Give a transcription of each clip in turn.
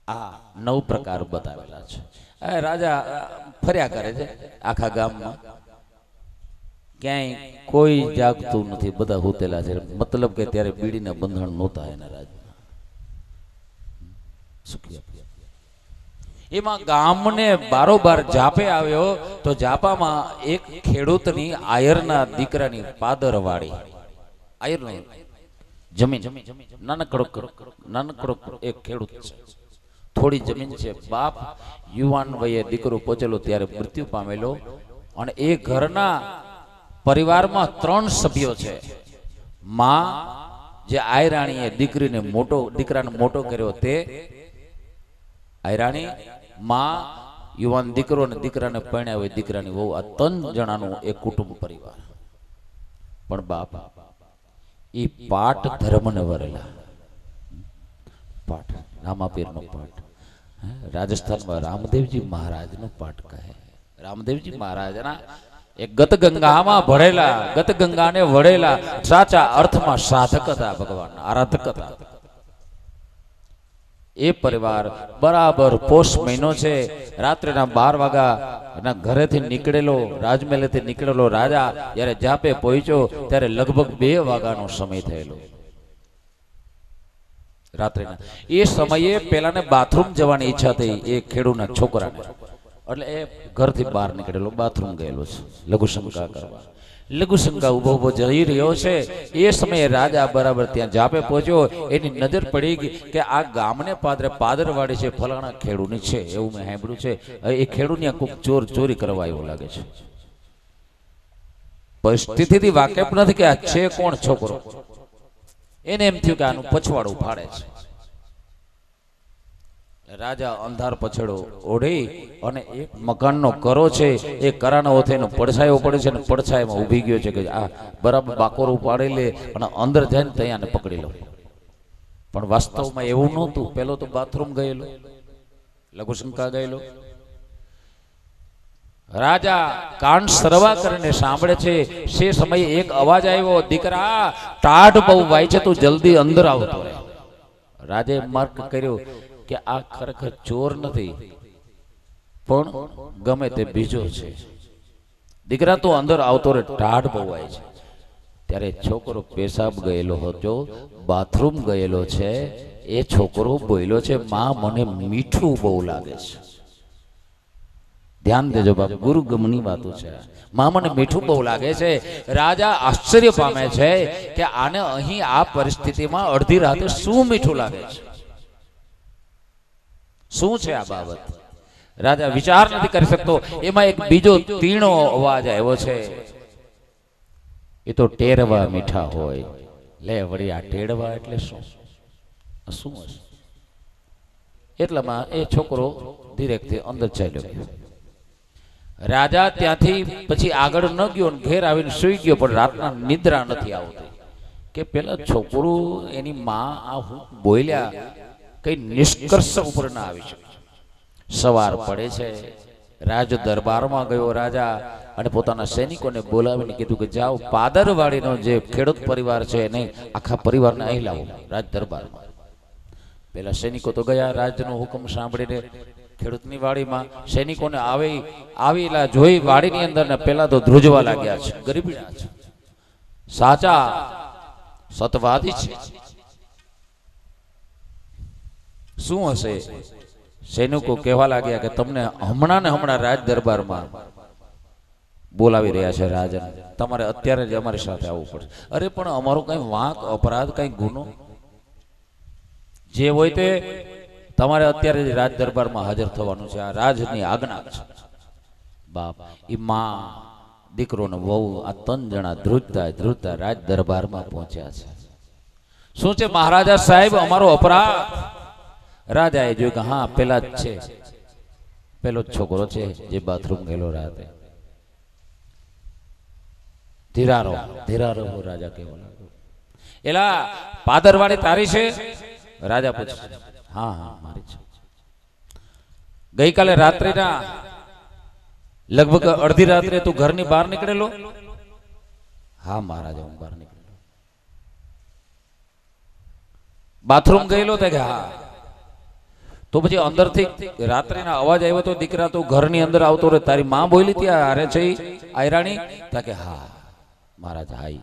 આ 9 પ્રકાર બતાવેલા છે. આ રાજા ફર્યા કરે છે આખા ગામમાં, ક્યાંય કોઈ જાગતું નથી, બધા હોતેલા છે. મતલબ કે ત્યારે બીડીના બંધણ નહોતા એના રાજમાં. એમાં ગામને બારોબાર જાપે આવ્યો તો જાપામાં એક ખેડૂતની આયરના દીકરાની પાદરવાડી, આયરની જમીન, નાનકડો એક ખેડૂત છે, થોડી જમીન છે. બાપ યુવાન વયે દીકરો પહોંચેલો ત્યારે મૃત્યુ પામેલો, અને એ ઘરના પરિવારમાં 3 સભ્યો છે. માં જે આયરાણીએ દીકરાને મોટો કર્યો તે આયરાણી, માં યુવાન દીકરો અને દીકરાને પરણ્યા હોય દીકરાની વહુ, આ 3 જણાનું એક કુટુંબ પરિવાર. પણ બાપ એ પાઠ ધર્મને વરેલા, પાઠ રામાપીરનો પાઠ, રાજસ્થાનમાં રામદેવજી મહારાજનો પાઠ કહે. રામદેવજી મહારાજના એક ગતગંગામાં ભળેલા, ગતગંગાને વળેલા, સાચા અર્થમાં સાધક હતા, ભગવાન આરાધક હતા. એ પરિવાર બરાબર પોષ મહિનો છે, રાત્રેના 12 વાગ્યાના ઘરેથી નીકળેલો, રાજમહેલેથી નીકળેલો રાજા જ્યારે જાપે પહોંચ્યો ત્યારે લગભગ 2 વાગ્યાનો સમય થયેલો રાત્રેના. એ સમયે પેલાને બાથરૂમ જવાની ઈચ્છા થઈ એ ખેડૂતના છોકરાને, એટલે એ ઘરથી બહાર નીકળેલો, બાથરૂમ ગયેલો છે લઘુશંકા કરવા. લઘુશંકા ઉભો જઈ રહ્યો છે. એ સમયે રાજા બરાબર ત્યાં જાપે પહોંચ્યો. એની નજર પડી ગઈ કે આ ગામને પાદરવાડી છે, ફલાણા ખેડૂની છે, એવું મેં સાંભળ્યું છે. એ ખેડૂની કોઈક ચોરી કરવા આવ્યો લાગે છે. પરિસ્થિતિથી વાકેફ નથી કે આ છે કોણ છોકરો. એને એમ થયું કે આનું પછવાડું ફાડે છે. રાજા અંધાર પછડો ઓઢી અને એક મકાનનો કરો છે, એ કરાનો ઓથેનો પડછાયો પડે છે, અને પડછાયામાં ઊભી ગયો છે કે આ બરાબર બાકોર ઉપાડી લે અને અંદર જઈને ત્યાં પકડી લો. પણ વાસ્તવમાં એવું નહોતું. પેલો તો બાથરૂમ ગયેલો, લઘુશંકા ગયેલો. રાજા કાન સરવા કરીને સાંભળે છે. તે સમયે એક અવાજ આવ્યો, દીકરા ટાઢ બહુ વાય છે, તું જલ્દી અંદર આવતો રહે. રાજાએ માર્ક કર્યો કે આ ખરેખર ચોર નથી, પણ ગમે તે બીજો છે. દીકરા તું અંદર આવતો રે, ટાઢ બહુ વાય છે. ત્યારે છોકરો પેશાબ ગયેલો હતો, બાથરૂમ ગયેલો છે. એ છોકરો બોલ્યો છે, માં મને મીઠું બહુ લાગે છે. ધ્યાન દેજો બાપ, ગુરુ ગમની વાતો છે. માં મને મીઠું બહુ લાગે છે. રાજા આશ્ચર્ય પામે છે કે આને અહીં આ પરિસ્થિતિમાં અડધી રાતે શું મીઠું લાગે છે, શું છે આ બાબત. રાજા વિચાર નથી કરી શકતો. એમાં એક બીજો તીણો અવાજ આવ્યો છે, એ તો ટેરવા મીઠા હોય. લે વળી આ ટેરવા એટલે શું શું હશે? એટલામાં એ છોકરો ધીરેકથી અંદર ચાલ્યો ગયો. રાજા ત્યાંથી પછી આગળ ન ગયો, ઘેર આવીને સુઈ ગયો. પણ રાતના નિદ્રા નથી આવતી કે પેલા છોકરું એની માં આ હું બોલ્યા કઈ નિષ્કર્ષ ઉપર ના આવી શકે. સવાર પડે છે, રાજ દરબારમાં ગયો રાજા, અને પોતાના સૈનિકોને બોલાવીને કીધું કે જાઓ પાદરવાડીનો જે ખેડૂત પરિવાર છે એને આખા પરિવારને અહીં લાવો રાજ દરબારમાં. પેલા સૈનિકો તો ગયા રાજનો હુકમ સાંભળીને ખેડૂતની વાડીમાં. સૈનિકોને આવેલા જોઈ વાડીની અંદર ને પેલા તો ધ્રુજવા લાગ્યા છે, ગરીબડા છે, સાચા સતવાદી છે. શું હશે? સૈનિકો કહેવા લાગ્યા કે તમને હમણાં ને હમણાં રાજ દરબારમાં બોલાવી રહ્યા છે રાજન, તમારે અત્યારે જ અમારી સાથે આવવું પડશે. અરે પણ અમારો કઈ વાંક, અપરાધ, કઈ ગુનો જે હોય તે તમારે અત્યારે જ રાજ દરબારમાં હાજર થવાનું છે. આ રાજની આજ્ઞા છે. બાપ એ માં, દીકરો ને વહુ, આ 3 જણા ધ્રુજતા રાજ દરબારમાં પહોંચ્યા છે. શું છે મહારાજા સાહેબ અમારો અપરાધ? રાજાએ જોયું કે હા પેલા જ છે, પેલો જ છોકરો છે જે બાથરૂમ ગયેલો રાતે. ધીરા રહો રાજા કહેવા લાગ્યો. એલા પાદરવાડી તારી છે? રાજા પૂછે, હા હા મારી છે. ગઈકાલે રાત્રિના લગભગ અડધી રાત્રે તું ઘરની બહાર નીકળેલો? હા મહારાજા હું બહાર નીકળેલો. બાથરૂમ ગયેલો? તે કે હા. તો પછી અંદરથી રાત્રિના અવાજ આવ્યો તો દીકરા તું ઘરની અંદર આવતો રહે, તારી માં બોલી ત્યાં હારે છે આયરાણી? તા કે હા મહારાજ આઈ,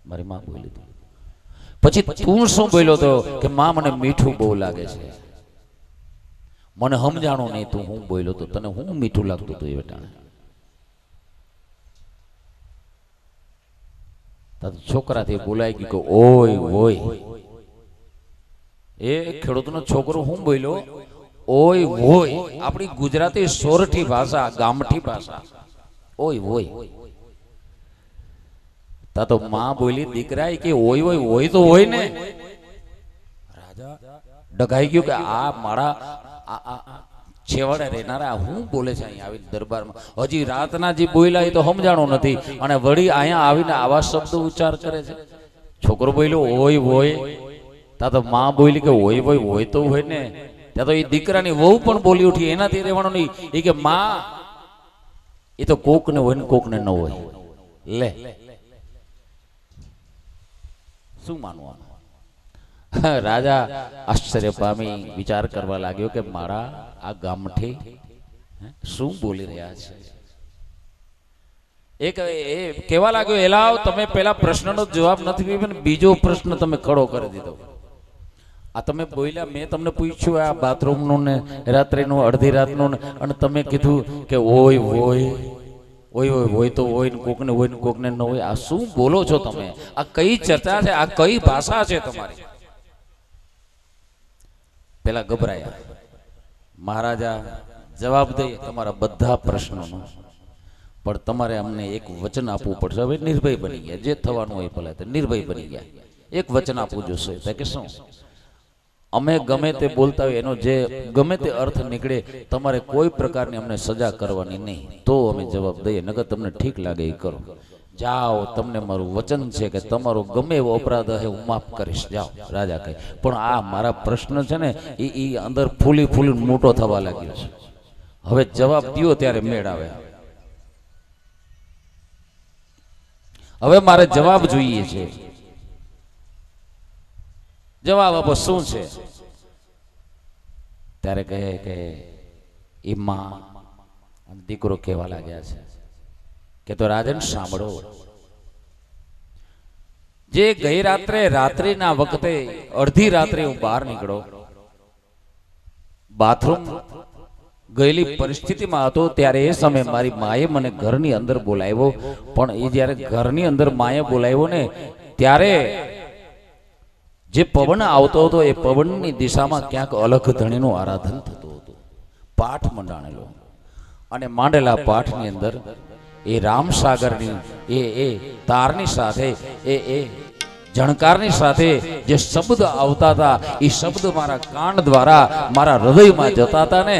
મારી માં બોલી હતી. પછી તું શું બોલ્યો તો કે માં મને મીઠું બહુ લાગે છે. મને સમજાણું નહીં તું હું બોલ્યો તો, તને હું મીઠું લાગતું હતું એ બેટા? છોકરાથી બોલાઈ ગયું કે ઓય ઓય. એ ખેડૂતનો છોકરો હું બોલ્યો ઓય ઓય, આપણી ગુજરાતી સોરઠી ભાષા, ગામઠી ભાષા, ઓય ઓય. તા તો માં બોલી દીકરા કે ઓય ઓય ઓય તો હોય ને. રાજા ડગાઈ ગયો કે આ મારા છેવાડે રહેનારા હું બોલે છે અહીંયા આવીને દરબારમાં? હજી રાતના જે બોલ્યા એ તો સમજાણું નથી અને વળી અહીંયા આવીને આવા શબ્દ ઉચ્ચાર કરે છે. છોકરો બોલ્યો ઓય ઓય. તા તો માં બોલી કે ઓય ઓય હોય તો હોય ને. ત્યાં તો એ દીકરાની વહુ પણ બોલી ઉઠી, એનાથી રહેવાનું નહીં. એ કે માં એ તો કોક ને હોય ને કોક ને ન હોય. લે શું માનવાનું? રાજા આશ્ચર્ય પામી વિચાર કરવા લાગ્યો કે મારા આ ગામઠી શું બોલી રહ્યા છે. એક એ કહેવા લાગ્યો એલાવ તમે પેલા પ્રશ્નનો જવાબ નથી આપ્યો, બીજો પ્રશ્ન તમે ખડો કરી દીધો. આ તમે બોલ્યા, મેં તમને પૂછ્યું આ બાથરૂમનું ને રાત્રિનું અડધી રાતનું ને, અને તમે કીધું કે ઓય ઓય ઓય ઓય હોય તો હોય ને કોકને હોય ને કોકને ન હોય. આ શું બોલો છો તમે? આ કઈ ચર્ચા છે? આ કઈ ભાષા છે તમારી? પેલા ગભરાયા. મહારાજા જવાબ દઈએ તમારા બધા પ્રશ્નોનો, પણ તમારે અમને એક વચન આપવું પડશે. હવે નિર્ભય બની ગયા, જે થવાનું હોય ભલે તે નિર્ભય બની ગયા. એક વચન આપવું જોશે. કે શું? અમે ગમે તે બોલતા હોય એનો જે ગમે તે અર્થ નીકળે, તમારે કોઈ પ્રકારની અમને સજા કરવાની નહીં, તો અમે જવાબ દઈએ. નકર તમને ઠીક લાગે એ કરો. જાઓ, તમને મારું વચન છે કે તમારો ગમે એવો અપરાધ હે હું માફ કરીશ. જાઓ. રાજા કહે પણ આ મારા પ્રશ્ન છે ને એ અંદર ફૂલી ફૂલી મોટો થવા લાગ્યો છે. હવે જવાબ દ્યો ત્યારે મેળ આવે. હવે મારે જવાબ જોઈએ છે. જવાબ આપો શું છે? ત્યારે કહે કે એ માં દીકરો કહેવા લાગ્યા છે કે તો રાજન સાંભળો, જે ગઈ રાત્રિના વખતે અડધી રાત્રે હું બહાર નીકળો, બાથરૂમ ગયેલી પરિસ્થિતિમાં હતો, ત્યારે એ સમયે મારી માએ મને ઘરની અંદર બોલાવ્યો. પણ એ જ્યારે ઘરની અંદર માએ બોલાવ્યો ને, ત્યારે જે પવન આવતો હતો એ પવનની દિશામાં ક્યાંક અલખ ધણીનું આરાધન થતું હતું. પાઠ મંડાણેલો, અને માંડેલા પાઠની અંદર એ રામસાગરની એ તારની સાથે એ જણકારની સાથે જે શબ્દ આવતા હતા, એ શબ્દ મારા કાન દ્વારા મારા હૃદયમાં જતા હતા ને,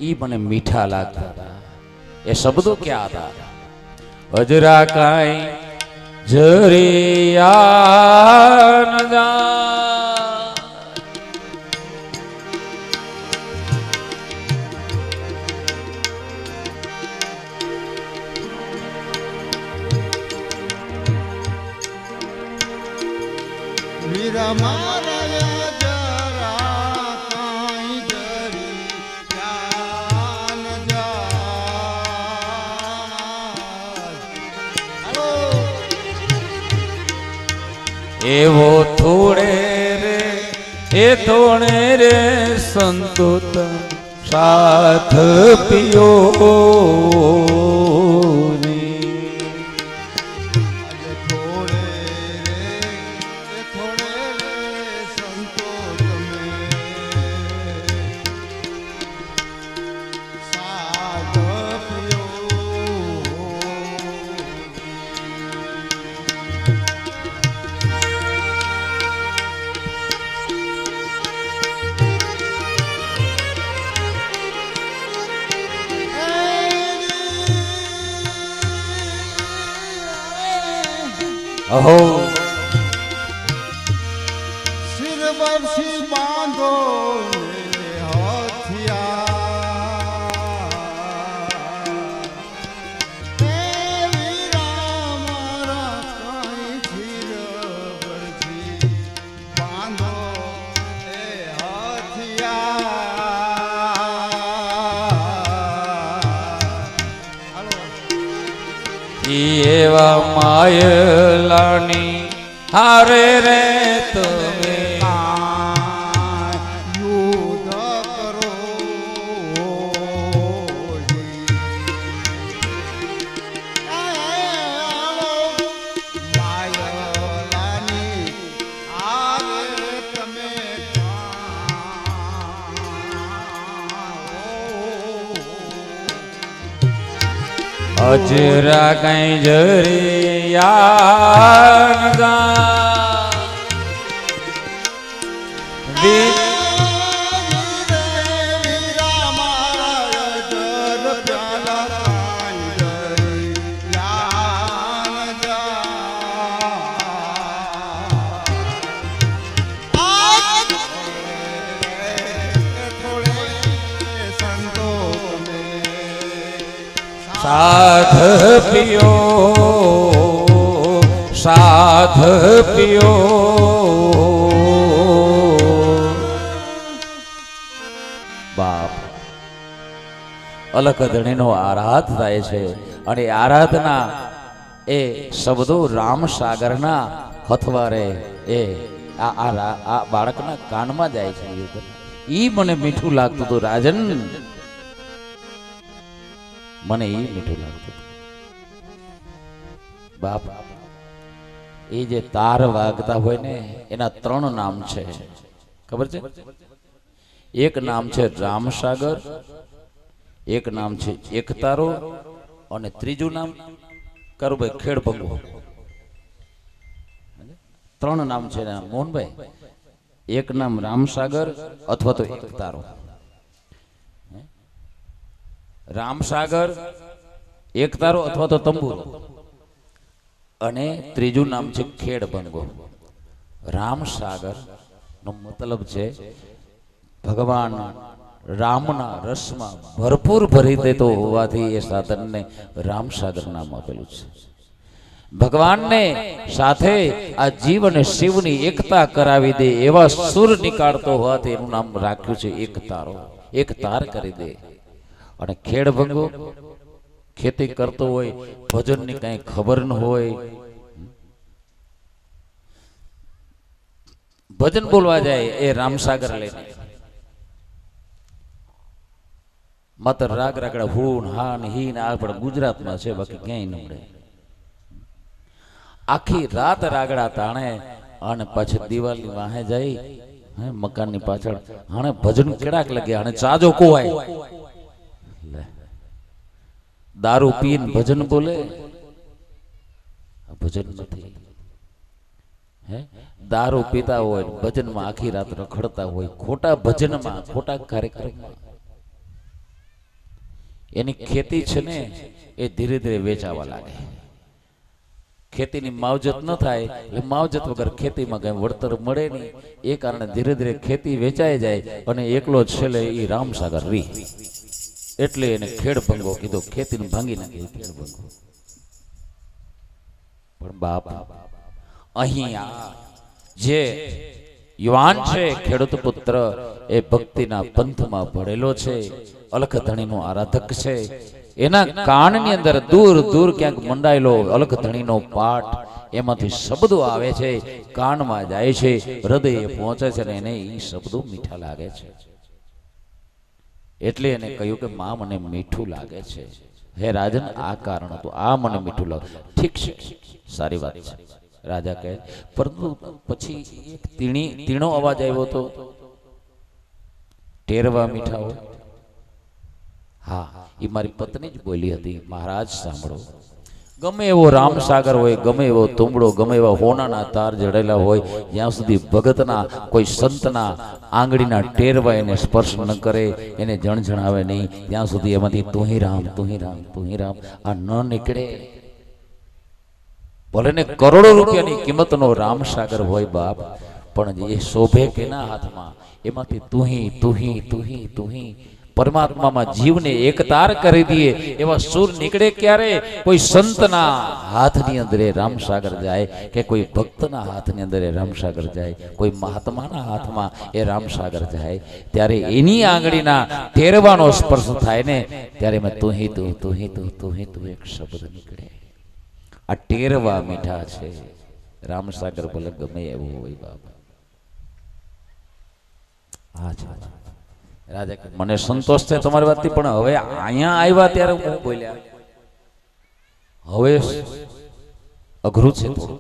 એ મને મીઠા લાગતા હતા. એ શબ્દો ક્યાં હતા? અજરા કાઈ જરિયા ન જા, વીરા મારા જરા કાઈ જરિયા ન જા. એવો થોડે રે એ થોડે રે સંતોત સાથ પિયો રે. અહો સિર વર્ષી બાંધો હથિયાર એવા માયલાની હારે રે તમે યુદ્ધ કરો માયલાની આરે તમે અજરા કઈ જરિયા સાધ પિયો સાધ પિયો બાપ અલખ ધણીનો આરાધ થાય છે અને આરાધના એ શબ્દો રામસાગરના હથવારે એ આ બાળકના કાનમાં જાય છે. ઈ મને મીઠું લાગતું હતું રાજન, મને એ મીઠું લાગતું બાપ. એ જે તાર વાગતા હોય ને એના 3 નામ છે, ખબર છે? એક નામ છે રામસાગર, એક નામ છે એકતારો અને ત્રીજું નામ કરુભાઈ ખેડભંગો. 3 નામ છે મોહનભાઈ. એક નામ રામસાગર અથવા તો એકતારો. રામસાગર, એકતારો અથવા તો તંબુરો અને ત્રીજું નામ છે ખેડભંગો. રામસાગર નો મતલબ છે ભગવાન રામના રસમાં ભરપૂર ભરી દેતો હોવાથી એ સાધનને રામસાગર નામ આપેલું છે. ભગવાનને સાથે આ જીવ અને શિવની એકતા કરાવી દે એવા સુર નીકાળતો હોવાથી એનું નામ રાખ્યું છે એકતારો. એક તાર કરી દે. અને ખેડભંગો ખેતી કરતો હોય, ભજનની કઈ ખબર ન હોય, ભજન બોલવા જાય એ રામસાગર લઈને માત્ર રાગ રાગડા હું હાન હીન આ પણ ગુજરાતમાં છે, બાકી ક્યાંય ન મળે. આખી રાત રાગડા તાણે અને પછી દિવાલની વાહે જાય મકાનની પાછળ હાણે ભજન કેડાક લગે, હાણે ચાજો કોવાય. દારૂ પીને ભજન બોલે, ભજન નથી. હે દારૂ પીતા હોય ભજનમાં આખી રાત રખડતા હોય, ખોટા ભજનમાં ખોટા કાર્યક્રમમાં. એની ખેતી છે ને એ ધીરે ધીરે વેચાવા લાગે. ખેતીની માવજત ન થાય એટલે માવજત વગર ખેતીમાં કઈ વળતર મળે નહીં. એ કારણે ધીરે ધીરે ખેતી વેચાઈ જાય અને એકલો છેલ્લે એ રામસાગર રી. એટલે એને ખેડભંગો કીધો, ખેતીને ભાંગી નાખી ખેડભંગો. પણ બાપ અહીં જે યુવાન છે ખેડૂત પુત્ર એ ભક્તિના પંથમાં ભળેલો છે, અલખ ધણીનો આરાધક છે. એના કાનની અંદર દૂર દૂર ક્યાંક મંડાયેલો અલખ ધણીનો પાઠ, એમાંથી શબ્દો આવે છે, કાનમાં જાય છે, હૃદય પહોંચે છે અને એને એ શબ્દો મીઠા લાગે છે. એટલે એને કહ્યું કે માં મને મીઠું લાગે છે. હે રાજન, આ કારણ હતું, આ મને મીઠું લાગે. ઠીક છે, સારી વાત છે રાજા કહે. પરંતુ પછી એક તીણો અવાજ આવ્યો હતો, ટેરવા મીઠા હોય. હા, એ મારી પત્ની જ બોલી હતી. મહારાજ સાંભળો, ગમે એવો રામસાગર હોય, ગમે એવો તુંબડો, ગમે એવા હોનાના તાર જડેલા હોય, જ્યાં સુધી ભગતના કોઈ સંતના આંગળીના ટેરવા એને સ્પર્શ ન કરે, એને જણજણાવે નહીં, ત્યાં સુધી એમાંથી તું હી રામ, તું હી રામ, તું હી રામ આ ન નીકળે. ભલે ને કરોડો રૂપિયાની કિંમતનો રામસાગર હોય બાપ, પણ એ શોભે કેના હાથમાં? એમાંથી તુહી તુહી તુહી તુહી પરમાત્મામાં જીવને એકતાર કરી દઈએ એવા સુર નીકળે ક્યારે? કોઈ સંતના હાથની અંદર એ રામસાગર જાય, કે કોઈ ભક્તના હાથની અંદર એ રામસાગર જાય, કોઈ મહાત્માના હાથમાં એ રામસાગર જાય, ત્યારે એની આંગળીના ટેરવાનો સ્પર્શ થાય ને ત્યારે મેં તું હી તું તું હી તું તું હી તું એક શબ્દ નીકળે. આ ટેરવા મીઠા છે. રામસાગર ભલે ગમે એવું હોય બાબા. હા છે રાજા કે મને સંતોષ છે તમારી વાતથી, પણ હવે અહીંયા આવ્યા ત્યારે હું બોલ્યા હવે અઘરું છે થોડું.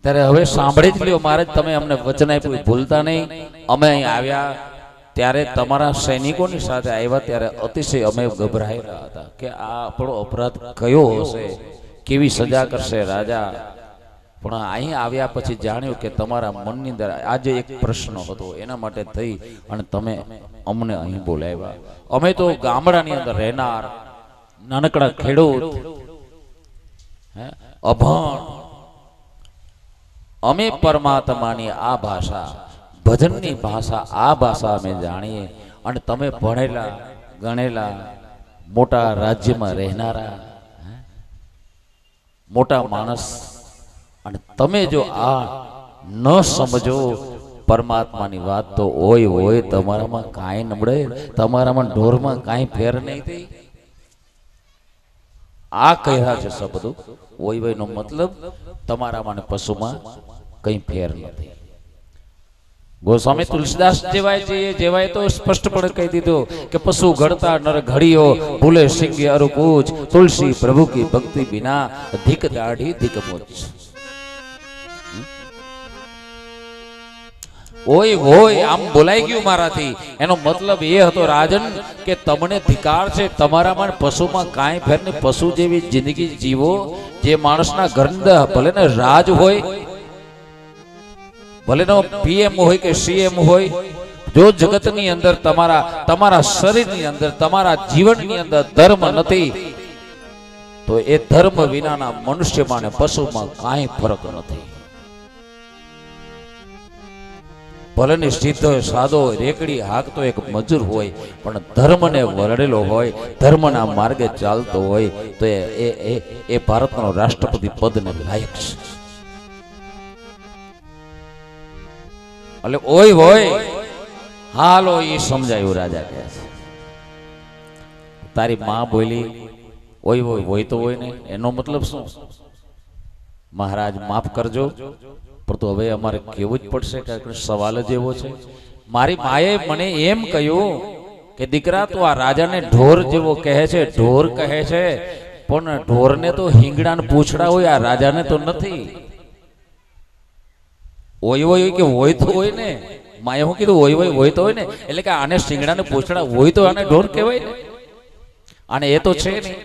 ત્યારે હવે સાંભળી જ લ્યો મહારાજ, તમે અમને વચન આપ્યું ભૂલતા નહીં. અમે અહીં આવ્યા ત્યારે તમારા સૈનિકોની સાથે આવ્યા ત્યારે અતિશય અમે ગભરાયેલા હતા કે આ આપણો અપરાધ કયો હશે, કેવી સજા કરશે રાજા. પણ અહીં આવ્યા પછી જાણ્યું કે તમારા મનની અંદર આજે એક પ્રશ્ન હતો, એના માટે થઈ અને તમે અમને અહીં બોલાવ્યા. અમે તો ગામડાની અંદર રહેનાર નાનકડા ખેડૂત, અભણ, અમે પરમાત્માની આ ભાષા, ભજનની ભાષા, આ ભાષા અમે જાણીએ. અને તમે ભણેલા ગણેલા મોટા રાજ્યમાં રહેનારા મોટા માણસ, અને તમે જો આ ન સમજો પરમાત્માની વાત તો હોય તમારામાં કાંઈ નબળે, તમારામાં ઢોરમાં કાંઈ ફેર નહીં થઈ. આ કહ્યા છે શબ્દો ઓય નો મતલબ તમારામાં ને પશુમાં કઈ ફેર નથી. ગોસ્વામી તુલસીદાસ જેવાય તો સ્પષ્ટપણે કહી દીધું કે પશુ ઘડતા નર ઘડીઓ ભૂલે સિંગે અરુકૂચ, તુલસી પ્રભુ કી ભક્તિ બિના ધિક દાઢી ધિક મોચ. ઓય આમ બોલાઈ ગયું મારાથી. એનો મતલબ એ હતો રાજન કે તમને ધિકાર છે, તમારામાં પશુમાં કાંઈ ફેર નહીં. પશુ જેવી જિંદગી જીવો. જે માણસના ઘરની ભલે ને રાજ હોય, ભલે નો પીએમ હોય કે સીએમ હોય, જો જગતની અંદર તમારા શરીરની અંદર તમારા જીવનની અંદર ધર્મ નથી તો એ ધર્મ વિનાના મનુષ્યમાં ને પશુમાં કાંઈ ફરક નથી. ભલે ને સીધો સાદો રેકડી હાકતો એક મજૂર હોય, પણ ધર્મને વરડેલો હોય, ધર્મના માર્ગે ચાલતો હોય તો એ ભારતનો રાષ્ટ્રપતિ પદને લાયક છે. એટલે હોય હાલો એ સમજાયું. રાજા કહે છે તારી માં બોલી હોય તો હોય ને, એનો મતલબ શું? મહારાજ માફ કરજો, પણ તો હવે અમારે કેવું જ પડશે કે સવાલ જ એવો છે. મારી માએ મને એમ કહ્યું કે દીકરા તું આ રાજાને ઢોર જેવો કહે છે, ઢોર કહે છે, પણ ઢોરને તો હિંગડા ને પૂંછડા હોય, આ રાજાને તો નથી. હોય કે હોય તો હોય ને. માએ હું કીધું હોય તો હોય ને, એટલે કે આને શિંગડા ને પૂંછડા હોય તો આને ઢોર કહેવાય ને, અને એ તો છે નહીં.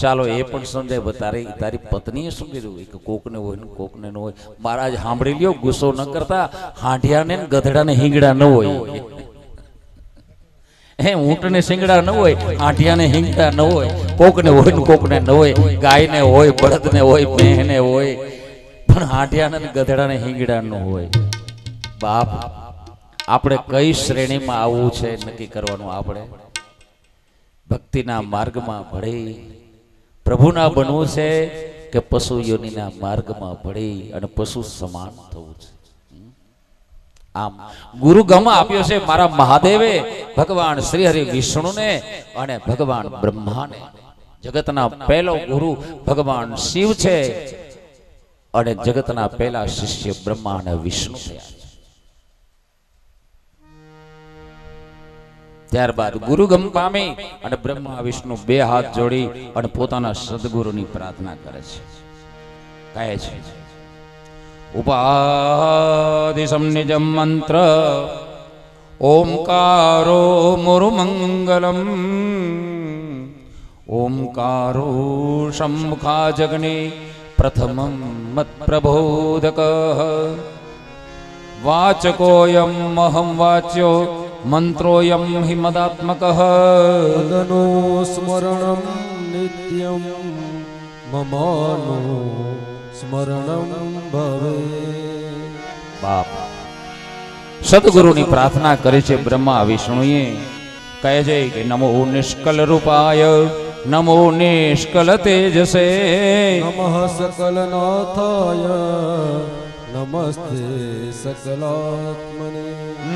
ચાલો એ પણ સમજાય. તારી પત્નીએ શું કીધું કે કોકને હોય ને કોકને ન હોય. મહારાજ સાંભળી લ્યો, ગુસ્સો ન કરતા. હાંડિયાને ગધેડા ને હિંગડા ન હોય, ઊંટ ને શિંગડા ન હોય, હાંડિયાને હિંગડા ન હોય. કોકને હોય ને કોકને ન હોય. ગાયને હોય, બળદને હોય, ભેંને હોય, પણ હાંડિયાને ગધેડાને હિંગડા ન હોય. બાપ આપણે કઈ શ્રેણીમાં આવવું છે નક્કી કરવાનું. આપણે ભક્તિના માર્ગમાં ભળી પ્રભુના બનવું છે કે પશુ યોનિના માર્ગમાં ભળી અને પશુ સમાન થવું છે. આમ ગુરુ ગમ આપ્યો છે મારા મહાદેવે, ભગવાન શ્રી હરિ વિષ્ણુને અને ભગવાન બ્રહ્માને. જગતના પહેલો ગુરુ ભગવાન શિવ છે અને જગતના પહેલા શિષ્ય બ્રહ્મા અને વિષ્ણુ થયા છે. ત્યારબાદ ગુરુગમ પામી અને બ્રહ્મા વિષ્ણુ બે હાથ જોડી અને પોતાના સદગુરુની પ્રાર્થના કરે છે. કહે છે ઉપાધિ સંનિજમ મંત્ર ઓમકારો મુરુમંગલમ ઓમકારો સંમુખા જગને પ્રથમમ મત પ્રબોધક વાચકોયમ અહમ વાચ્યો મંત્રોયમ હિ મદાત્મકઃ તદનો સ્મરણમ નિત્યમ મમાનો સ્મરણમ ભવે. બાપ સદગુરુની પ્રાર્થના કરી છે બ્રહ્મા વિષ્ણુએ. કહે છે કે નમો નિષ્કલ રૂપાય, નમો નિષ્કલ તેજસે, નમઃ સકલનાથાય, નમસ્તે સકલાત્મને,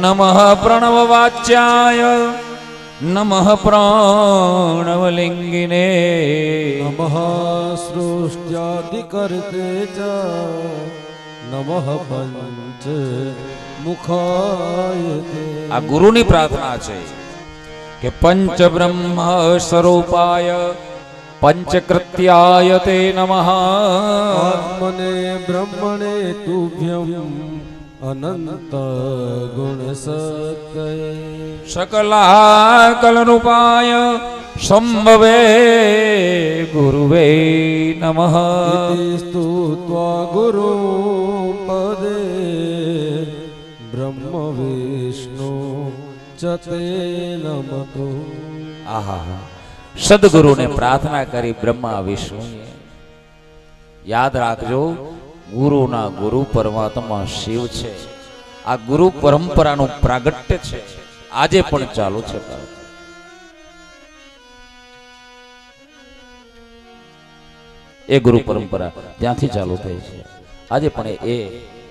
નમઃ પ્રણવ વાચ્યાય, નમઃ પ્રાણવલિંગિને નમઃ સૃષ્ટ્યાદિકર્તે ચ નમઃ પંચ મુખાય તે. આ ગુરુની પ્રાર્થના છે કે પંચ બ્રહ્મ સ્વરૂપાય પંચકૃત્યાય તે નમઃ. આત્મને બ્રહ્મણે તુભ્યમ અનંત ગુણ સત્તય. સકલાકલરૂપાય સંભવે ગુરુવે નમઃ. ઇતિ સ્તુત્વા ગુરુ પદે બ્રહ્મ વિષ્ણુ ચ તે નમતો. આહા, સદગુરુને પ્રાર્થના કરી બ્રહ્મા વિષ્ણુએ. યાદ રાખજો, ગુરુના ગુરુ પરમાત્મા શિવ છે. આ ગુરુ પરંપરાનું પ્રાગટ્ય છે, આજે પણ ચાલુ છે. એ ગુરુ પરંપરા ત્યાંથી ચાલુ થઈ છે, આજે પણ એ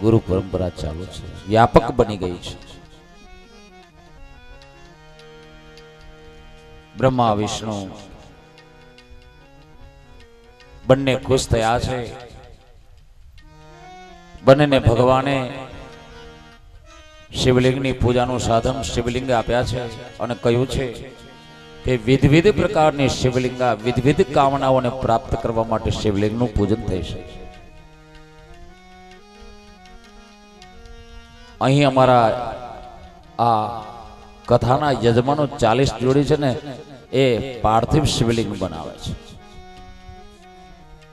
ગુરુ પરંપરા ચાલુ છે, વ્યાપક બની ગઈ છે. બ્રહ્મા વિષ્ણુ બંને ખુશ થયા છે. બંનેને ભગવાને શિવલિંગની પૂજાનું સાધન શિવલિંગ આપ્યા છે અને કહ્યું છે કે વિવિધ પ્રકારની શિવલિંગા વિવિધ કામનાઓને પ્રાપ્ત કરવા માટે શિવલિંગનું પૂજન થઈ શકે. અહીં અમારા આ કથાના યજમાનો 40 જોડી છે ને, એ પાર્થિવ શિવલિંગ બનાવે છે.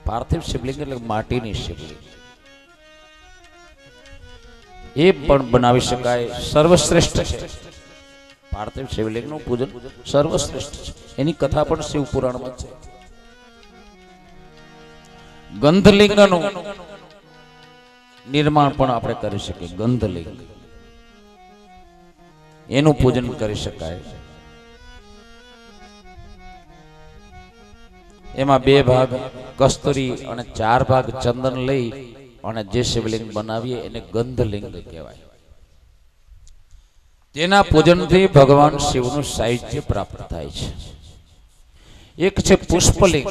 પાર્થિવ શિવલિંગ એટલે માટીની શિવલિંગ, એ પણ બનાવી શકાય, સર્વશ્રેષ્ઠ છે. પાર્થિવ શિવલિંગનું પૂજન સર્વશ્રેષ્ઠ છે. એની કથા પણ શિવ પુરાણમાં છે. ગંધલિંગનું નિર્માણ પણ આપણે કરી શકીએ. ગંધલિંગ, એનું પૂજન કરી શકાય. એમાં 2 ભાગ કસ્તુરી અને 4 ભાગ ચંદન લઈ અને જે શિવલિંગ બનાવીએ એને ગંધલિંગ કહેવાય. તેના પૂજનથી ભગવાન શિવનું સાહિત્ય પ્રાપ્ત થાય છે. એક છે પુષ્પલિંગ,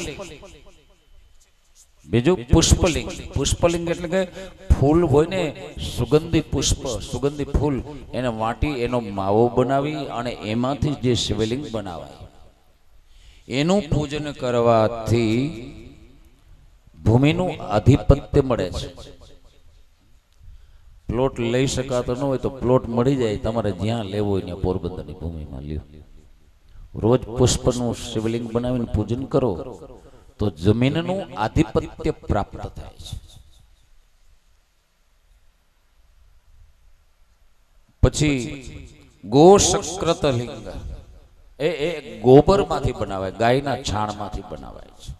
બીજું પુષ્પલિંગ. પુષ્પલિંગ એટલે કે ફૂલ હોય ને, સુગંધી પુષ્પ, સુગંધી ફૂલ, એને વાટી એનો માવો બનાવી અને એમાંથી જે શિવલિંગ બનાવાય, એનું પૂજન કરવાથી ભૂમિનું આધિપત્ય મળે છે. પ્લોટ લઈ શકાતો ન હોય તો પ્લોટ મળી જાય, તમારે જ્યાં લેવો હોય ત્યાં પોરબંદરની ભૂમિમાં લ્યો. રોજ પુષ્પનું શિવલિંગ બનાવીને પૂજન કરો તો જમીનનું આધિપત્ય પ્રાપ્ત થાય છે. પછી ગોશક્રત લિંગ, એ ગોબરમાંથી બનાવાય, ગાયના છાણમાંથી બનાવાય છે.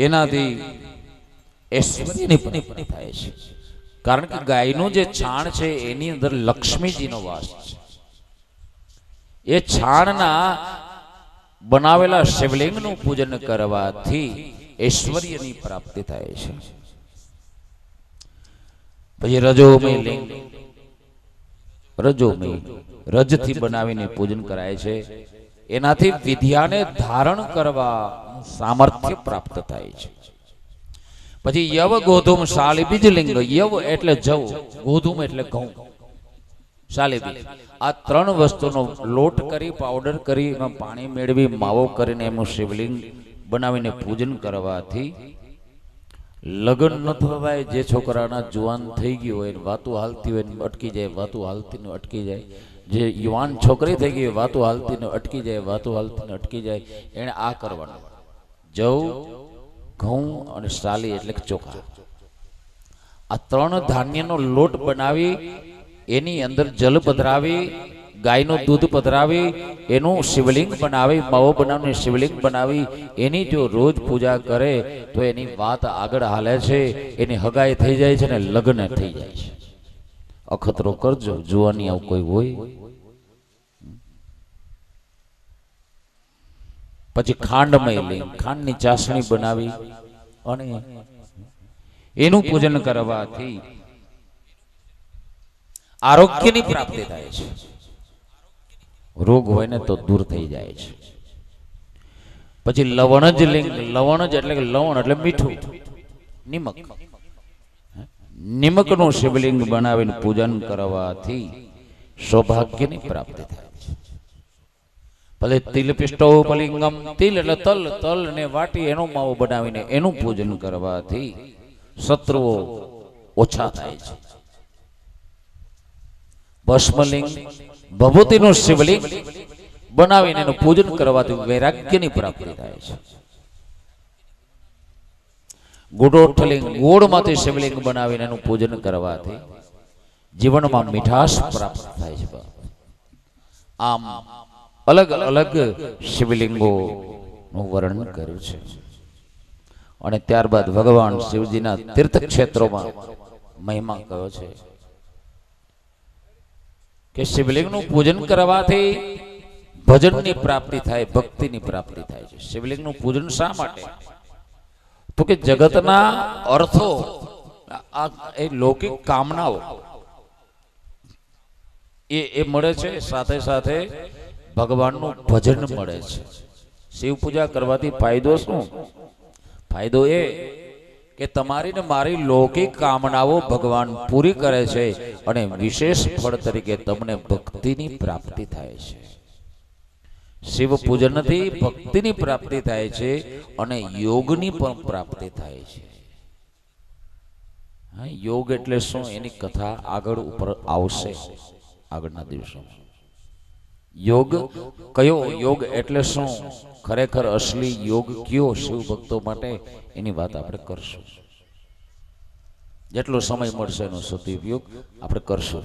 એનાથી ઐશ્વર્યની પ્રાપ્તિ થાય છે. કારણ કે ગાયનું જે છાણ છે એની અંદર લક્ષ્મીજીનો વાસ છે. એ છાણના બનાવેલા શિવલિંગનું પૂજન કરવાથી ઐશ્વર્યની પ્રાપ્તિ થાય છે. પછી રજોમય લિંગ, રજોમય રજથી બનાવીને પૂજન કરાય છે. એનાથી વિદ્યાને ધારણ કરવા સામર્થ્ય પ્રાપ્ત થાય છે. પછી યવ ગોધુમ શાલી બીજલિંગ, યવ એટલે જવ, ગોધુમ એટલે ઘઉં, શાલી બીજ, આ 3 વસ્તુનો લોટ કરી, પાવડર કરી, એમાં પાણી મેળવી, માવો કરીને એનું શિવલિંગ બનાવીને પૂજન કરવાથી લગ્ન ન થવાય. જે છોકરાના જુવાન થઈ ગયું હોય, વાતું હાલતી હોય અટકી જાય, વાતું હાલતી ને અટકી જાય. જે યુવાન છોકરી થઈ ગઈ, વાતું હાલતી ને અટકી જાય, વાતું હાલતી ને અટકી જાય, એને આ કરવાનું. જવ, ઘઉં અને શાલી એટલે ચોખા, આ 3 ધાન્યનો લોટ બનાવી એની અંદર જલ પધરાવી, ગાયનું દૂધ પધરાવી, એનું શિવલિંગ બનાવી, માવો બનાવીને શિવલિંગ બનાવી, એની જો રોજ પૂજા કરે તો એની વાત આગળ હાલે છે, એની હગાઈ થઈ જાય છે ને લગ્ન થઈ જાય છે. અખતરો કરજો, જુવાની આવું કોઈ હોય. પછી ખાંડમય લિંગ, ખાંડની ચાસણી બનાવી અને એનું પૂજન કરવાથી આરોગ્યની પ્રાપ્તિ થાય છે. રોગ હોય ને તો દૂર થઈ જાય છે. પછી લવણ જ લિંગ, લવણ જ એટલે કે લવણ એટલે મીઠું, નિમક. નિમકનું શિવલિંગ બનાવીને પૂજન કરવાથી સૌભાગ્યની પ્રાપ્તિ થાય છે. ભલે તિલ પિષ્ટોપલિંગમ, તિલ એટલે તલ, તલ ને વાટી એનો માવો બનાવીને એનું પૂજન કરવાથી શત્રુઓ ઓછા થાય છે. ભસ્મલિંગ, ભભૂતિનું શિવલિંગ બનાવીને એનું પૂજન કરવાથી વૈરાગ્યની પ્રાપ્તિ થાય છે. ગુડોઠલિંગ, ગોળમાંથી શિવલિંગ બનાવીને એનું પૂજન કરવાથી જીવનમાં મીઠાશ પ્રાપ્ત થાય છે. આમ અલગ અલગ શિવલિંગોનું વર્ણન કર્યું છે. અને ત્યારબાદ ભગવાન શિવજીના તીર્થ ક્ષેત્રોમાં મહિમા કયો છે કે શિવલિંગનું પૂજન કરવાથી ભજનની પ્રાપ્તિ થાય, ભક્તિની પ્રાપ્તિ થાય છે. શિવલિંગનું પૂજન શા માટે? તો કે જગતના અર્થો, એ લૌકિક કામનાઓ એ મળે છે, સાથે સાથે ભગવાનનું ભજન મળે છે. શિવ પૂજા કરવાથી ફાયદો શું? ફાયદો એ કે તમારી ને મારી લૌકિક કામનાઓ ભગવાન પૂરી કરે છે અને વિશેષ ફળ તરીકે તમને ભક્તિની પ્રાપ્તિ થાય છે. શિવ પૂજનથી ભક્તિની પ્રાપ્તિ થાય છે અને યોગની પણ પ્રાપ્તિ થાય છે. યોગ એટલે શું એની કથા આગળ ઉપર આવશે આગળના દિવસોમાં. યોગ કયો, યોગ એટલે શું, ખરેખર અસલી યોગ કયો શિવ ભક્તો માટે, એની વાત આપણે કરશું. જેટલો સમય મળશે એનો સદુપયોગ આપણે કરશું.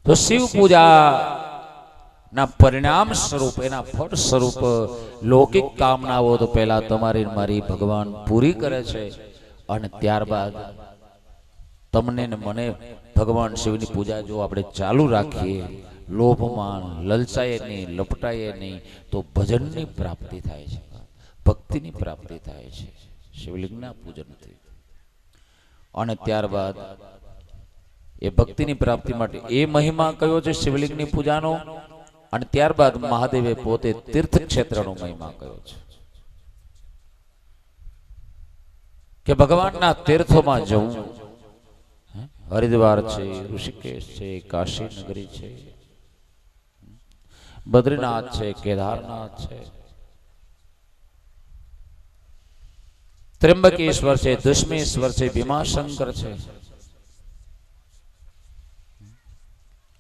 તો શિવ પૂજા ના પરિણામ સ્વરૂપ, એના ફળ સ્વરૂપ લૌકિક કામનાઓ તો પહેલા તમારી મારી ભગવાન પૂરી કરે છે અને ત્યારબાદ તમને ને મને ભગવાન શિવની પૂજા જો આપણે ચાલુ રાખીએ, લોભમાં લલચાઈએ નહીં, લપટાઈએ નહીં, તો ભજનની પ્રાપ્તિ થાય છે, ભક્તિની પ્રાપ્તિ થાય છે શિવલિંગના પૂજનથી. અને ત્યારબાદ એ ભક્તિની પ્રાપ્તિ માટે એ મહિમા કયો છે શિવલિંગની પૂજાનો, અને ત્યારબાદ મહાદેવે પોતે તીર્થ ક્ષેત્રનો મહિમા કયો છે કે ભગવાનના તીર્થોમાં જવું. હરિદ્વાર છે, ઋષિકેશ છે, કાશી નગરી છે, બદ્રીનાથ છે, કેદારનાથ છે, ત્ર્યંબકેશ્વર છે, દશમેશ્વર છે, ભીમાશંકર છે.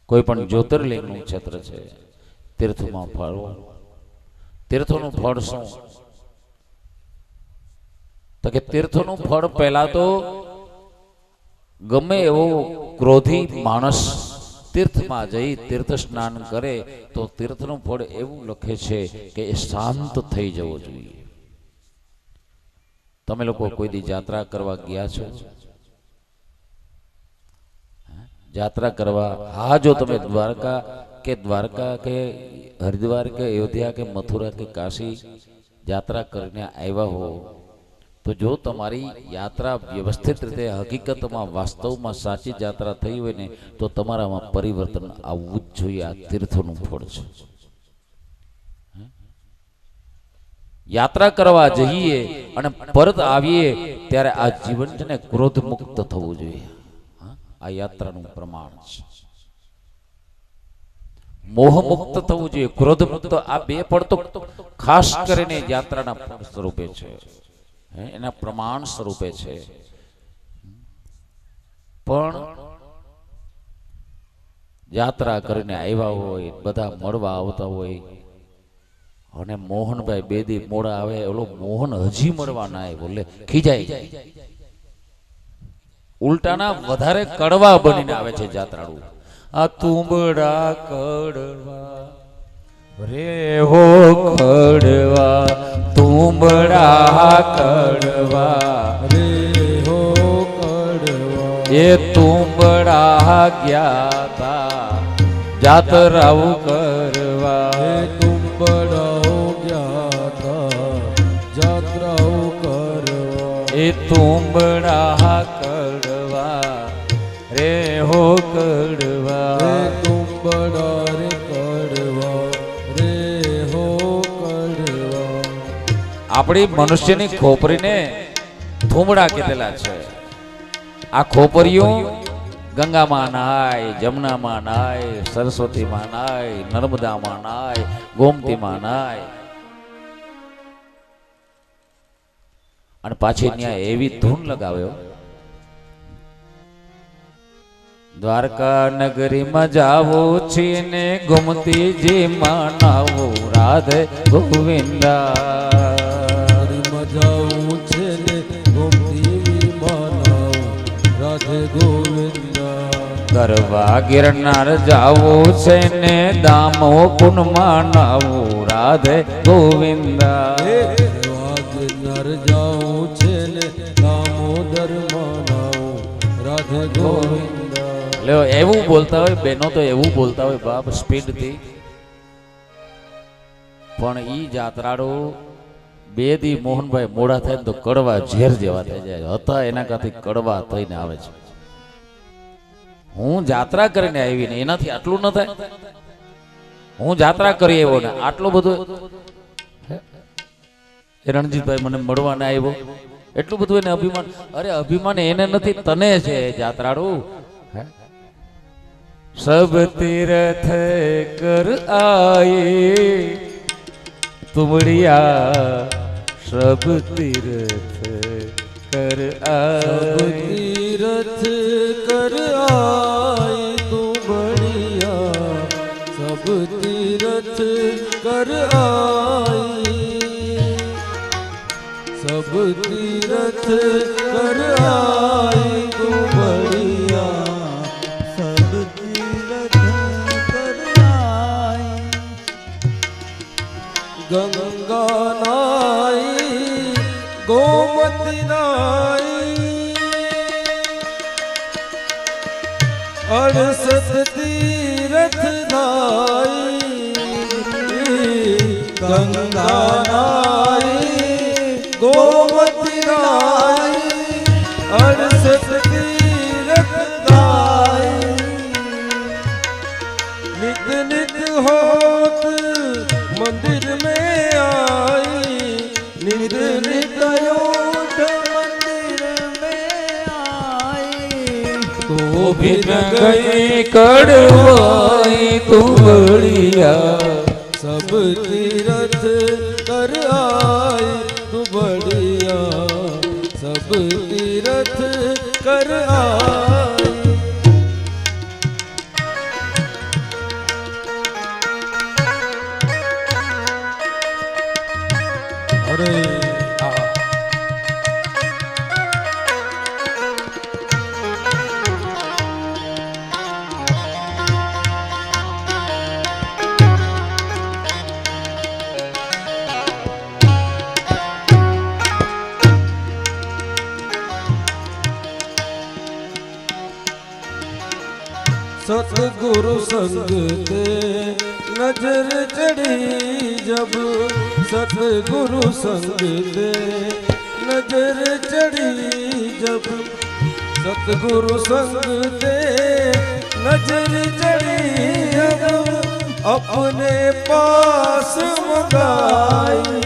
કોઈ પણ જ્યોતિર્લિંગનું ક્ષેત્ર છે, તીર્થમાં ફળો. તીર્થોનું ફળ શું? તો કે તીર્થોનું ફળ પહેલા તો ગમે એવો ક્રોધી માણસ તીર્થમાં જઈ તીર્થ સ્નાન કરે તો તીર્થનું ફળ એવું લખે છે કે એ શાંત થઈ જવો જોઈએ. તમે લોકો કોઈ દી યાત્રા કરવા ગયા છો? યાત્રા કરવા? હા, જો તમે દ્વારકા કે હરિદ્વાર કે અયોધ્યા કે મથુરા કે કાશી યાત્રા કરીને આવ્યા હો તો જો તમારી યાત્રા વ્યવસ્થિત રીતે હકીકતમાં વાસ્તવમાં સાચી યાત્રા થઈ હોય ને તો તમારામાં પરિવર્તન આવવું જ જોઈએ. આ તીર્થોનું ફળ છે. યાત્રા કરવા જઈએ અને પરત આવીએ ત્યારે આ જીવન છે ને ક્રોધ મુક્ત થવું જોઈએ. આ યાત્રાનું પ્રમાણ છે. મોહ મુક્ત થવું જોઈએ, ક્રોધ મુક્ત. આ બે ફળ તો ખાસ કરીને યાત્રાના ફળ સ્વરૂપે છે, એના પ્રમાણ સ્વરૂપે છે. પણ યાત્રા કરીને આવ્યા હોય, બધા મળવા આવતા હોય અને મોહનભાઈ બે દી મોડા આવે, ઓલો મોહન હજી મળવા ના આવ્યો એટલે ખીજાઈ જાય. ઉલટાના વધારે કડવા બનીને આવે છે યાત્રાળુ. આ તુંબડા કડવા રે હો કડવા, તુંબડા કડવા રે હો કડવા, એ તુંબડા ગયા તા જાત્રાઓ કરવા. તુંબડાઓ ગયા તા જાત્રાઓ કરવા. એ તુંબડા કડવા રે હો કડવા तुम बड़ा रे कड़वा रे हो कड़वा। આપણી મનુષ્યની ખોપરીને થુમડા કીધેલા છે. આ ખોપરીઓ ગંગામાં નાય, જમનામાં નાય, સરસ્વતીમાં નાય, નર્મદામાં નાય, ગોમતીમાં નાય, અને પાછી ત્યાં એવી ધૂન લગાવ્યો, દ્વારકા નગરીમાં જાવો છે ને ગોમતીજીમાં નાવો રાધે ગોવિંદા. મજાવું છે ને ગોમતી માનાવું રાધે ગોવિંદા. કરવા ગિરનાર જાવો છે ને દામો કુંડમાં નાવો રાધે ગોવિંદા. નર જાઉં છે ને દામોદર માનાવું રાધે ગોવિંદા. લ્યો એવું બોલતા હોય બેનો, તો એવું બોલતા હોય બાપ સ્પીડથી, પણ ઈ જાત્રાળુ બે દી મોહનભાઈ મોડા થાય ને તો કડવા ઝેર જેવા થઈ જાય હતા, એના કાથી કડવા થઈને આવે છે. હું જાત્રા કરીને આવી ને એનાથી આટલું ન થાય? હું જાત્રા કરી આવ્યો ને આટલું બધું એ રણજીતભાઈ મને મળવા ના આવ્યો, એટલું બધું એને અભિમાન. અરે અભિમાન એને નથી, તને છે જાત્રાળુ. સબ તીર્થ કર આયે તુમડિયા, સબ તીર્થ કર આયે. तीरथ कर आए तू बढ़िया, सब तीरथ कर आए, सब तीरथ कर आए तू बढ़िया, सब तीरथ कर आए. गंगा नाई गोमती नाई, 68 तीरथ नाई. गंगा नाई गोमती नाई, 68 तीरथ नाई. नित नित होत मंदिर में आई, नित नित उठ मंदिर में आई. तो भी न गई कड़वाई तुमड़िया, सब तीरथ कर आए तू बढ़िया, सब तीरथ कर आए. अरे सतगुरु संग ते नजर चढ़ी जब, सतगुरु संग ते नजर चढ़ी जब, सतगुरु संग ते नजर चढ़ी जब, अपने पास मंगाई.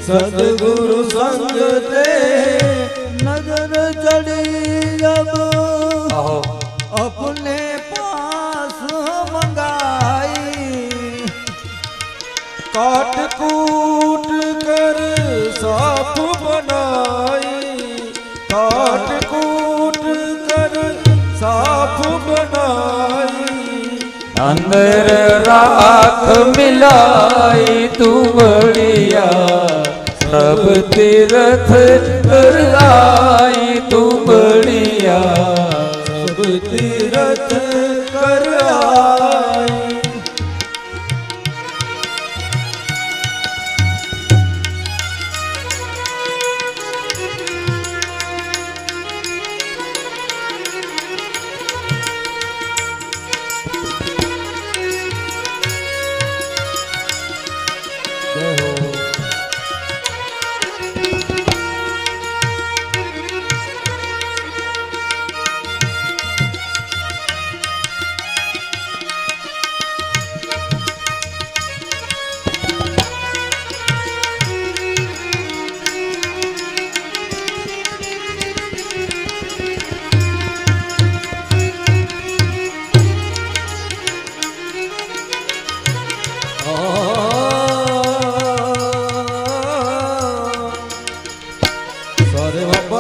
सतगुरु संग ते नजर चढ़ी जब, अपने पास मंगाई. काट कूट कर साफ बनाई, काट कूट कर साफ बनाई. अंदर राख मिलाई तुमड़िया, सब तीर्थ कर आई तुमड़िया, सब तीरथ कर आए.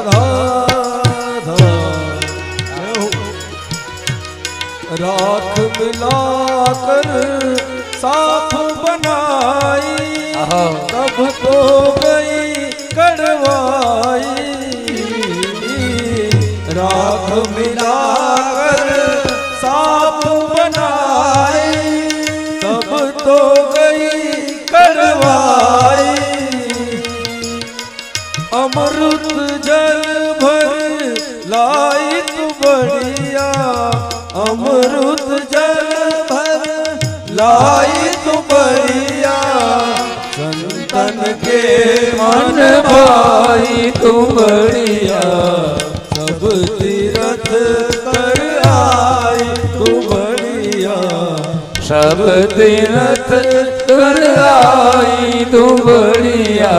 राधा राख मिलाकर साफ बनाई तब तो गई कड़वाई राख मिलाकर साफ बनाई तब तो गई कड़वाई अमृत जल भर लाई तू बढ़िया अमृत जल भर लाई तू बढ़िया संतन के मन भाई तू बढ़िया सब तीरथ कर आई तू बढ़िया सब तीरथ कर आई तू बढ़िया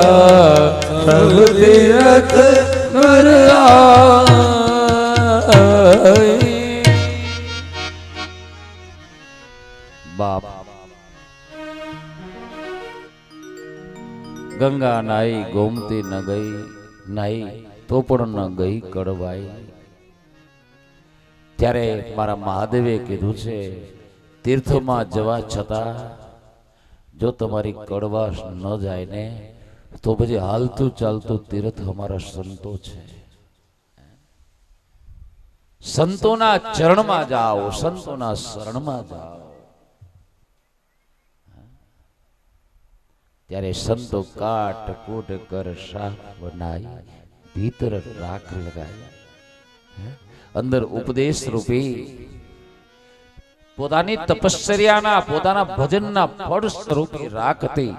सब तीरथ कर आई। बाप गंगा नाई गोमती न गई नाई तो પણ ન ગઈ કડવાઈ। ત્યારે મારા મહાદેવે કીધું છે તીર્થમાં જવા છતાં જો તમારી કડવાશ ન જાય ને તો પછી હાલતું ચાલતું તીર્થ અમારા સંતો છે, સંતોના ચરણમાં જાઓ, સંતોના શરણમાં જાઓ। ત્યારે સંતો કાટ કૂટ કર શાખ બનાઈ ભીતર રાખ લગાઈ। અંદર ઉપદેશ રૂપી પોતાની તપશ્ચર્યાના પોતાના ભજનના ફળ સ્વરૂપી રાખતી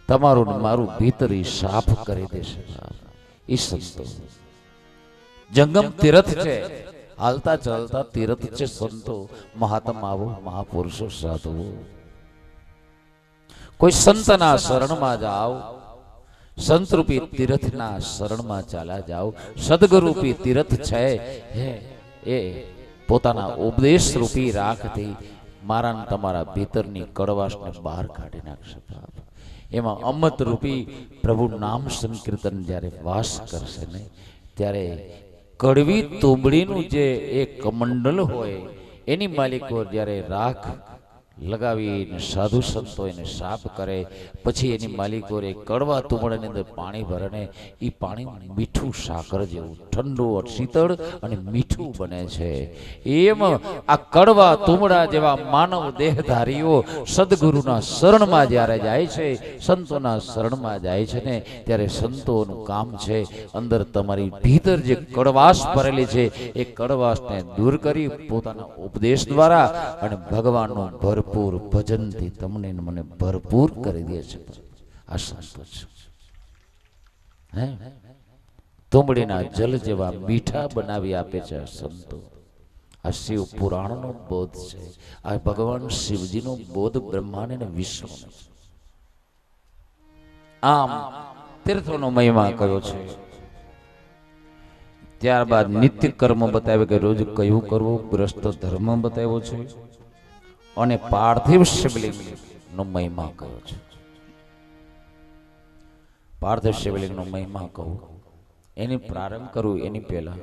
તમારું મારું ભીતરી સાફ કરી દેશે। ઈ સંતો જંગમ તીર્થ છે, હાલતા ચાલતા તીર્થ છે સંતો, મહાત્માઓ મહાપુરુષો સાધુઓ। કોઈ સંતના શરણમાં જાઓ, સંતરૂપી તીર્થના શરણમાં ચાલ્યા જાઓ। સદગુરુરૂપી તીર્થ છે એ પોતાના ઉપદેશ રૂપી રાખતી મારા ને તમારા ભીતરની કડવાશને બહાર કાઢી નાખશે। એમાં અમૃત રૂપી પ્રભુ નામ સંકીર્તન જ્યારે વાસ કરશે ને ત્યારે કડવી તુંબડીનું જે એક કમંડલ હોય એની માલિકો જ્યારે રાખ લગાવીને સાધુ સંતો એને સાફ કરે પછી એની માલિકો કડવા તુંબડાની અંદર પાણી ભરે ને એ પાણી મીઠું સાકર જેવું ઠંડુ શીતળ અને મીઠું બને છે। એમ આ કડવા તુંબડા જેવા માનવ દેહધારીઓ સદગુરુના શરણમાં જ્યારે જાય છે, સંતોના શરણમાં જાય છે ને ત્યારે સંતોનું કામ છે અંદર તમારી ભીતર જે કડવાશ ભરેલી છે એ કડવાશને દૂર કરી પોતાના ઉપદેશ દ્વારા અને ભગવાનનું ભરપૂર ભજનથી તમને મને ભરપૂર કરી દે છે। આ સંતો છે, તુંબડીના જલ જેવા મીઠા બનાવી આપે છે આ સંતો। આ શિવ પુરાણનો બોધ છે, આ ભગવાન શિવજીનો બોધ બ્રહ્માંડ અને વિષ્ણુનો છે। આમ તીર્થોનો મહિમા કયો છે, ત્યારબાદ નિત્ય કર્મ બતાવે કે રોજ કયું કરવું, ગ્રસ્ત ધર્મ બતાવ્યો છે અને પાર્થિવ શિવલિંગ નો મહિમા કયો છે। પાર્થિવ શિવલિંગ નો મહિમા કહું એની પ્રારંભ કરું એની પહેલા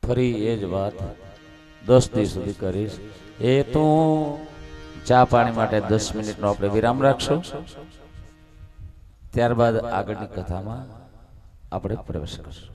ફરી એ જ વાત 10 દિવસ સુધી કરીશ। એ તો ચા પાણી માટે 10 મિનિટનો આપણે વિરામ રાખશું, ત્યારબાદ આગળની કથામાં આપણે પ્રવેશ કરશું।